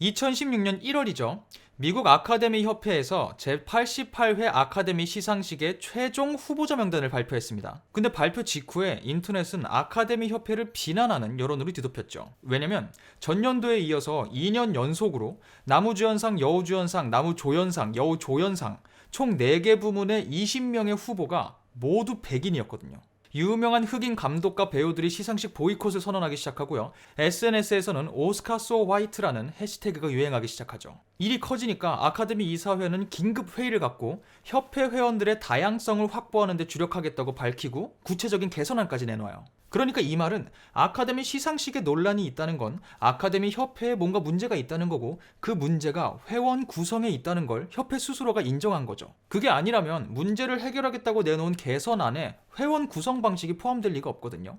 2016년 1월이죠. 미국 아카데미 협회에서 제88회 아카데미 시상식의 최종 후보자 명단을 발표했습니다. 근데 발표 직후에 인터넷은 아카데미 협회를 비난하는 여론으로 뒤덮였죠. 왜냐면 전년도에 이어서 2년 연속으로 남우주연상, 여우주연상, 남우조연상, 여우조연상 총 4개 부문의 20명의 후보가 모두 백인이었거든요. 유명한 흑인 감독과 배우들이 시상식 보이콧을 선언하기 시작하고요. SNS에서는 오스카 소 화이트라는 해시태그가 유행하기 시작하죠. 일이 커지니까 아카데미 이사회는 긴급 회의를 갖고 협회 회원들의 다양성을 확보하는 데 주력하겠다고 밝히고 구체적인 개선안까지 내놔요. 그러니까 이 말은 아카데미 시상식에 논란이 있다는 건 아카데미 협회에 뭔가 문제가 있다는 거고, 그 문제가 회원 구성에 있다는 걸 협회 스스로가 인정한 거죠. 그게 아니라면 문제를 해결하겠다고 내놓은 개선안에 회원 구성 방식이 포함될 리가 없거든요.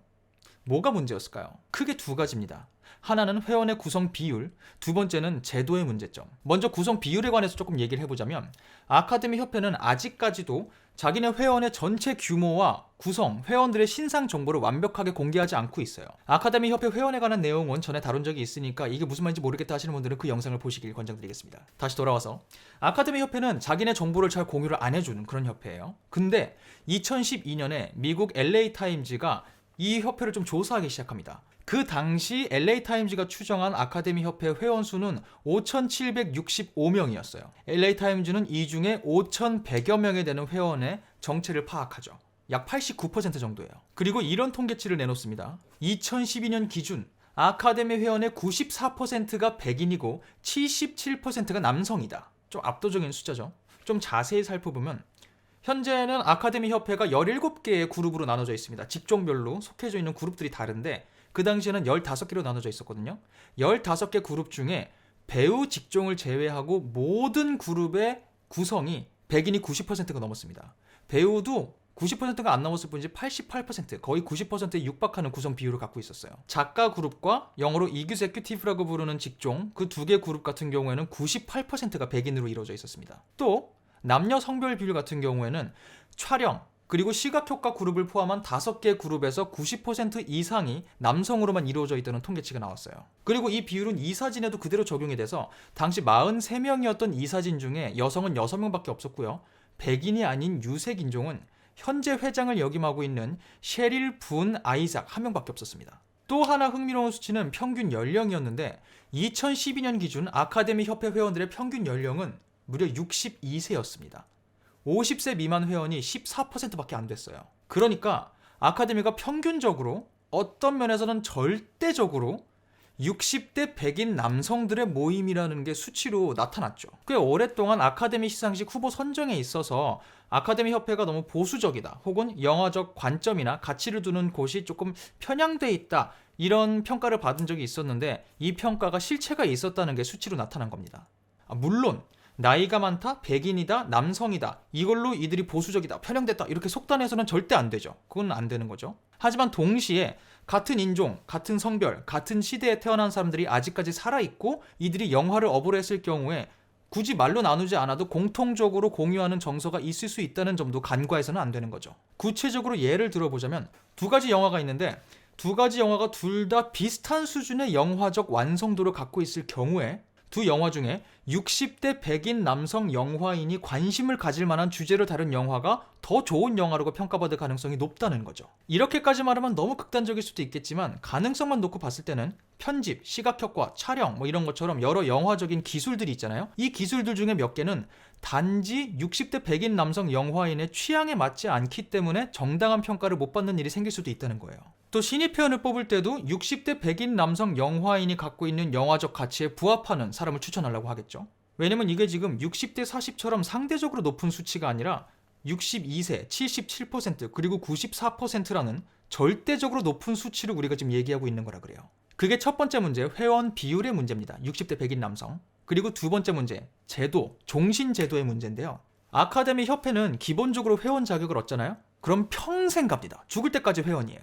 뭐가 문제였을까요? 크게 두 가지입니다. 하나는 회원의 구성 비율, 두 번째는 제도의 문제점. 먼저 구성 비율에 관해서 조금 얘기를 해보자면, 아카데미 협회는 아직까지도 자기네 회원의 전체 규모와 구성, 회원들의 신상 정보를 완벽하게 공개하지 않고 있어요. 아카데미 협회 회원에 관한 내용은 전에 다룬 적이 있으니까 이게 무슨 말인지 모르겠다 하시는 분들은 그 영상을 보시길 권장드리겠습니다. 다시 돌아와서 아카데미 협회는 자기네 정보를 잘 공유를 안 해주는 그런 협회예요. 근데 2012년에 미국 LA타임즈가 이 협회를 좀 조사하기 시작합니다. 그 당시 LA타임즈가 추정한 아카데미 협회 회원 수는 5,765명이었어요. LA타임즈는 이 중에 5,100여 명에 되는 회원의 정체를 파악하죠. 약 89% 정도예요. 그리고 이런 통계치를 내놓습니다. 2012년 기준 아카데미 회원의 94%가 백인이고 77%가 남성이다. 좀 압도적인 숫자죠. 좀 자세히 살펴보면 현재는 아카데미 협회가 17개의 그룹으로 나눠져 있습니다. 직종별로 속해져 있는 그룹들이 다른데 그 당시에는 15개로 나눠져 있었거든요. 15개 그룹 중에 배우 직종을 제외하고 모든 그룹의 구성이 백인이 90%가 넘었습니다. 배우도 90%가 안 넘었을 뿐이지 88%, 거의 90%에 육박하는 구성 비율을 갖고 있었어요. 작가 그룹과 영어로 이규제큐티브라고 부르는 직종, 그 두 개 그룹 같은 경우에는 98%가 백인으로 이루어져 있었습니다. 또 남녀 성별 비율 같은 경우에는 촬영, 그리고 시각효과 그룹을 포함한 5개 그룹에서 90% 이상이 남성으로만 이루어져 있다는 통계치가 나왔어요. 그리고 이 비율은 이사진에도 그대로 적용이 돼서 당시 43명이었던 이사진 중에 여성은 6명밖에 없었고요. 백인이 아닌 유색인종은 현재 회장을 역임하고 있는 셰릴 분 아이작 한 명밖에 없었습니다. 또 하나 흥미로운 수치는 평균 연령이었는데 2012년 기준 아카데미 협회 회원들의 평균 연령은 무려 62세였습니다. 50세 미만 회원이 14%밖에 안 됐어요. 그러니까 아카데미가 평균적으로, 어떤 면에서는 절대적으로 60대 백인 남성들의 모임이라는 게 수치로 나타났죠. 꽤 오랫동안 아카데미 시상식 후보 선정에 있어서 아카데미 협회가 너무 보수적이다, 혹은 영화적 관점이나 가치를 두는 곳이 조금 편향돼 있다, 이런 평가를 받은 적이 있었는데 이 평가가 실체가 있었다는 게 수치로 나타난 겁니다. 물론 나이가 많다, 백인이다, 남성이다, 이걸로 이들이 보수적이다, 편향됐다, 이렇게 속단해서는 절대 안 되죠. 그건 안 되는 거죠. 하지만 동시에 같은 인종, 같은 성별, 같은 시대에 태어난 사람들이 아직까지 살아있고 이들이 영화를 업으로 했을 경우에 굳이 말로 나누지 않아도 공통적으로 공유하는 정서가 있을 수 있다는 점도 간과해서는 안 되는 거죠. 구체적으로 예를 들어보자면 두 가지 영화가 있는데 두 가지 영화가 둘 다 비슷한 수준의 영화적 완성도를 갖고 있을 경우에 두 영화 중에 60대 백인 남성 영화인이 관심을 가질 만한 주제를 다룬 영화가 더 좋은 영화라고 평가받을 가능성이 높다는 거죠. 이렇게까지 말하면 너무 극단적일 수도 있겠지만 가능성만 놓고 봤을 때는 편집, 시각효과, 촬영 이런 것처럼 여러 영화적인 기술들이 있잖아요. 이 기술들 중에 몇 개는 단지 60대 백인 남성 영화인의 취향에 맞지 않기 때문에 정당한 평가를 못 받는 일이 생길 수도 있다는 거예요. 또 신입회원을 뽑을 때도 60대 백인 남성 영화인이 갖고 있는 영화적 가치에 부합하는 사람을 추천하려고 하겠죠. 왜냐면 이게 지금 60대 40처럼 상대적으로 높은 수치가 아니라 62세, 77% 그리고 94%라는 절대적으로 높은 수치를 우리가 지금 얘기하고 있는 거라 그래요. 그게 첫 번째 문제, 회원 비율의 문제입니다. 60대 백인 남성. 그리고 두 번째 문제, 제도, 종신 제도의 문제인데요. 아카데미 협회는 기본적으로 회원 자격을 얻잖아요. 그럼 평생 갑니다. 죽을 때까지 회원이에요.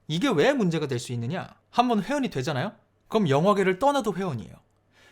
이게 왜 문제가 될 수 있느냐? 한번 회원이 되잖아요? 그럼 영화계를 떠나도 회원이에요.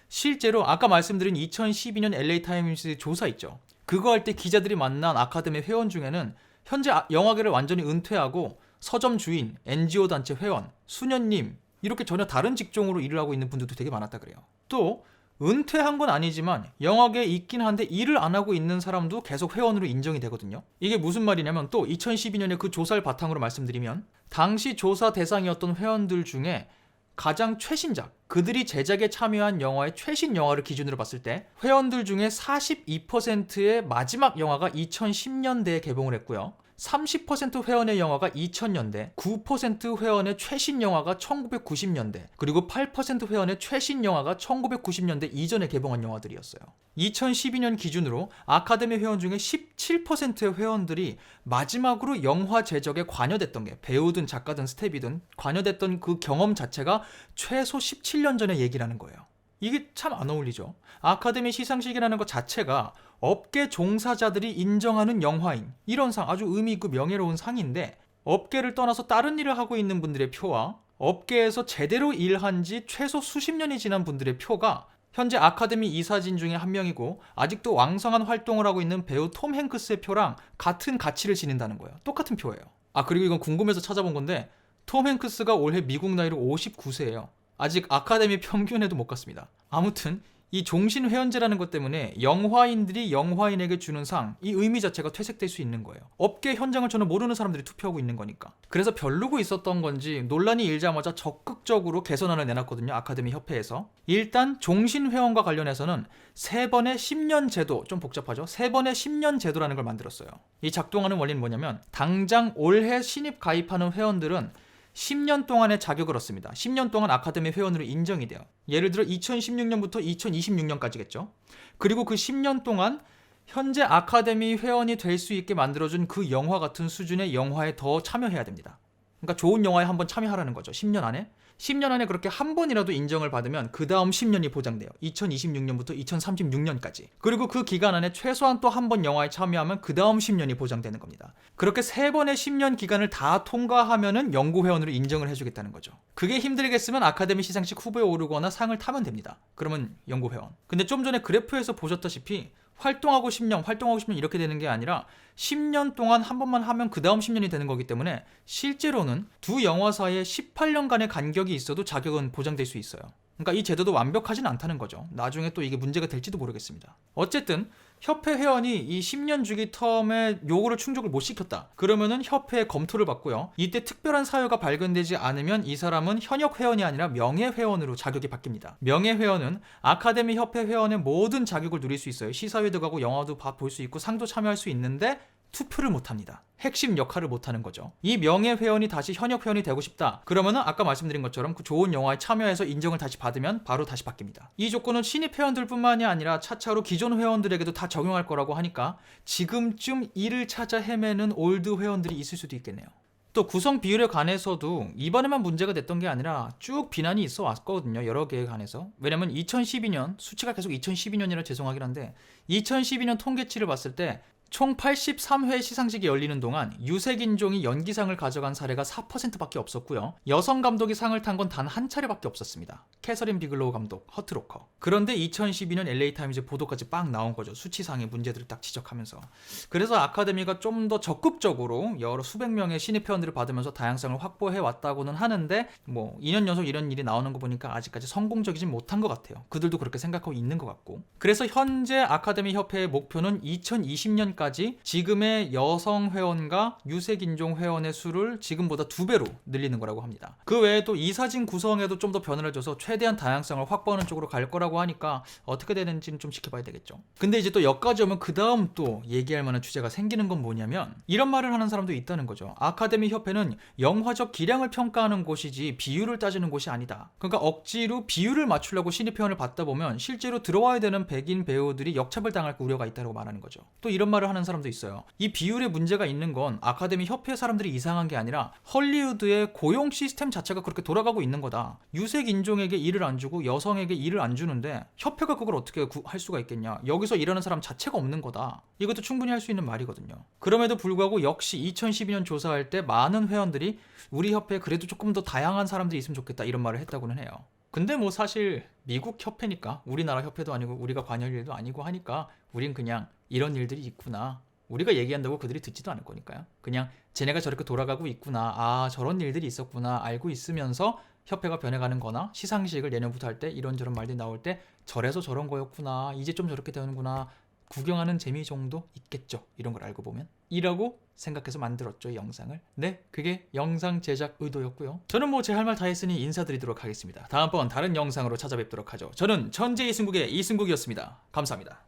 실제로 아까 말씀드린 2012년 LA타임스 조사 있죠. 그거 할 때 기자들이 만난 아카데미 회원 중에는 현재 영화계를 완전히 은퇴하고 서점 주인, NGO 단체 회원, 수녀님 이렇게 전혀 다른 직종으로 일을 하고 있는 분들도 되게 많았다 그래요. 또 은퇴한 건 아니지만 영화계에 있긴 한데 일을 안 하고 있는 사람도 계속 회원으로 인정이 되거든요. 이게 무슨 말이냐면 또 2012년에 그 조사를 바탕으로 말씀드리면 당시 조사 대상이었던 회원들 중에 가장 최신작, 그들이 제작에 참여한 영화의 최신 영화를 기준으로 봤을 때 회원들 중에 42%의 마지막 영화가 2010년대에 개봉을 했고요. 30% 회원의 영화가 2000년대, 9% 회원의 최신 영화가 1990년대, 그리고 8% 회원의 최신 영화가 1990년대 이전에 개봉한 영화들이었어요. 2012년 기준으로 아카데미 회원 중에 17%의 회원들이 마지막으로 영화 제작에 관여됐던 게 배우든 작가든 스텝이든 관여됐던 그 경험 자체가 최소 17년 전의 얘기라는 거예요. 이게 참 안 어울리죠. 아카데미 시상식이라는 것 자체가 업계 종사자들이 인정하는 영화인, 이런 상, 아주 의미 있고 명예로운 상인데 업계를 떠나서 다른 일을 하고 있는 분들의 표와 업계에서 제대로 일한 지 최소 수십 년이 지난 분들의 표가 현재 아카데미 이사진 중에 한 명이고 아직도 왕성한 활동을 하고 있는 배우 톰 행크스의 표랑 같은 가치를 지닌다는 거예요. 똑같은 표예요. 그리고 이건 궁금해서 찾아본 건데 톰 행크스가 올해 미국 나이로 59세예요. 아직 아카데미 평균에도 못 갔습니다. 아무튼 이 종신 회원제라는 것 때문에 영화인들이 영화인에게 주는 상, 이 의미 자체가 퇴색될 수 있는 거예요. 업계 현장을 전혀 모르는 사람들이 투표하고 있는 거니까. 그래서 별로고 있었던 건지 논란이 일자마자 적극적으로 개선안을 내놨거든요. 아카데미 협회에서. 일단 종신 회원과 관련해서는 3번의 10년 제도, 좀 복잡하죠? 3번의 10년 제도라는 걸 만들었어요. 이 작동하는 원리는 뭐냐면 당장 올해 신입 가입하는 회원들은 10년 동안의 자격을 얻습니다. 10년 동안 아카데미 회원으로 인정이 돼요. 예를 들어 2016년부터 2026년까지겠죠. 그리고 그 10년 동안 현재 아카데미 회원이 될 수 있게 만들어준 그 영화 같은 수준의 영화에 더 참여해야 됩니다. 그러니까 좋은 영화에 한번 참여하라는 거죠. 10년 안에. 10년 안에 그렇게 한 번이라도 인정을 받으면 그 다음 10년이 보장돼요. 2026년부터 2036년까지. 그리고 그 기간 안에 최소한 또 한 번 영화에 참여하면 그 다음 10년이 보장되는 겁니다. 그렇게 3번의 10년 기간을 다 통과하면은 연구회원으로 인정을 해주겠다는 거죠. 그게 힘들겠으면 아카데미 시상식 후보에 오르거나 상을 타면 됩니다. 그러면 연구회원. 근데 좀 전에 그래프에서 보셨다시피 활동하고 10년 이렇게 되는 게 아니라 10년 동안 한 번만 하면 그 다음 10년이 되는 거기 때문에 실제로는 두 영화 사이에 18년간의 간격이 있어도 자격은 보장될 수 있어요. 그러니까 이 제도도 완벽하진 않다는 거죠. 나중에 또 이게 문제가 될지도 모르겠습니다. 어쨌든 협회 회원이 이 10년 주기 텀에 요거를 충족을 못 시켰다. 그러면은 협회의 검토를 받고요. 이때 특별한 사유가 발견되지 않으면 이 사람은 현역 회원이 아니라 명예회원으로 자격이 바뀝니다. 명예회원은 아카데미 협회 회원의 모든 자격을 누릴 수 있어요. 시사회도 가고 영화도 볼 수 있고 상도 참여할 수 있는데 투표를 못합니다. 핵심 역할을 못하는 거죠. 이 명예회원이 다시 현역 회원이 되고 싶다. 그러면은 아까 말씀드린 것처럼 그 좋은 영화에 참여해서 인정을 다시 받으면 바로 다시 바뀝니다. 이 조건은 신입 회원들뿐만이 아니라 차차로 기존 회원들에게도 다 적용할 거라고 하니까 지금쯤 이를 찾아 헤매는 올드 회원들이 있을 수도 있겠네요. 또 구성 비율에 관해서도 이번에만 문제가 됐던 게 아니라 쭉 비난이 있어 왔거든요. 여러 개에 관해서. 왜냐면 2012년, 수치가 계속 2012년이라 죄송하긴 한데 2012년 통계치를 봤을 때 총 83회 시상식이 열리는 동안 유색인종이 연기상을 가져간 사례가 4%밖에 없었고요. 여성 감독이 상을 탄 건 단 한 차례밖에 없었습니다. 캐서린 비글로우 감독, 허트 로커. 그런데 2012년 LA타임즈 보도까지 빵 나온 거죠. 수치상의 문제들을 딱 지적하면서. 그래서 아카데미가 좀 더 적극적으로 여러 수백 명의 신입 회원들을 받으면서 다양성을 확보해 왔다고는 하는데 2년 연속 이런 일이 나오는 거 보니까 아직까지 성공적이진 못한 것 같아요. 그들도 그렇게 생각하고 있는 것 같고. 그래서 현재 아카데미 협회의 목표는 2020년 까지 지금의 여성 회원과 유색인종 회원의 수를 지금보다 2배로 늘리는 거라고 합니다. 그 외에 또 이사진 구성에도 좀 더 변화를 줘서 최대한 다양성을 확보하는 쪽으로 갈 거라고 하니까 어떻게 되는지는 좀 지켜봐야 되겠죠. 근데 이제 또 여기까지 오면 그 다음 또 얘기할 만한 주제가 생기는 건 뭐냐면 이런 말을 하는 사람도 있다는 거죠. 아카데미 협회는 영화적 기량을 평가하는 곳이지 비율을 따지는 곳이 아니다. 그러니까 억지로 비율을 맞추려고 신입 회원을 받다 보면 실제로 들어와야 되는 백인 배우들이 역차별 당할 우려가 있다고 말하는 거죠. 또 이런 말을 하는 사람도 있어요. 이 비율에 문제가 있는 건 아카데미 협회 사람들이 이상한 게 아니라 헐리우드의 고용 시스템 자체가 그렇게 돌아가고 있는 거다. 유색 인종에게 일을 안 주고 여성에게 일을 안 주는데 협회가 그걸 어떻게 할 수가 있겠냐. 여기서 일하는 사람 자체가 없는 거다. 이것도 충분히 할 수 있는 말이거든요. 그럼에도 불구하고 역시 2012년 조사할 때 많은 회원들이 우리 협회에 그래도 조금 더 다양한 사람들이 있으면 좋겠다 이런 말을 했다고는 해요. 근데 사실 미국 협회니까 우리나라 협회도 아니고 우리가 관여할 일도 아니고 하니까 우린 그냥 이런 일들이 있구나. 우리가 얘기한다고 그들이 듣지도 않을 거니까요. 그냥 쟤네가 저렇게 돌아가고 있구나. 저런 일들이 있었구나. 알고 있으면서 협회가 변해가는 거나 시상식을 내년부터 할 때 이런저런 말들이 나올 때 저래서 저런 거였구나, 이제 좀 저렇게 되는구나, 구경하는 재미 정도 있겠죠. 이런 걸 알고 보면. 이라고 생각해서 만들었죠, 이 영상을. 네, 그게 영상 제작 의도였고요. 저는 뭐 제 할 말 다 했으니 인사드리도록 하겠습니다. 다음번 다른 영상으로 찾아뵙도록 하죠. 저는 천재 이승국의 이승국이었습니다. 감사합니다.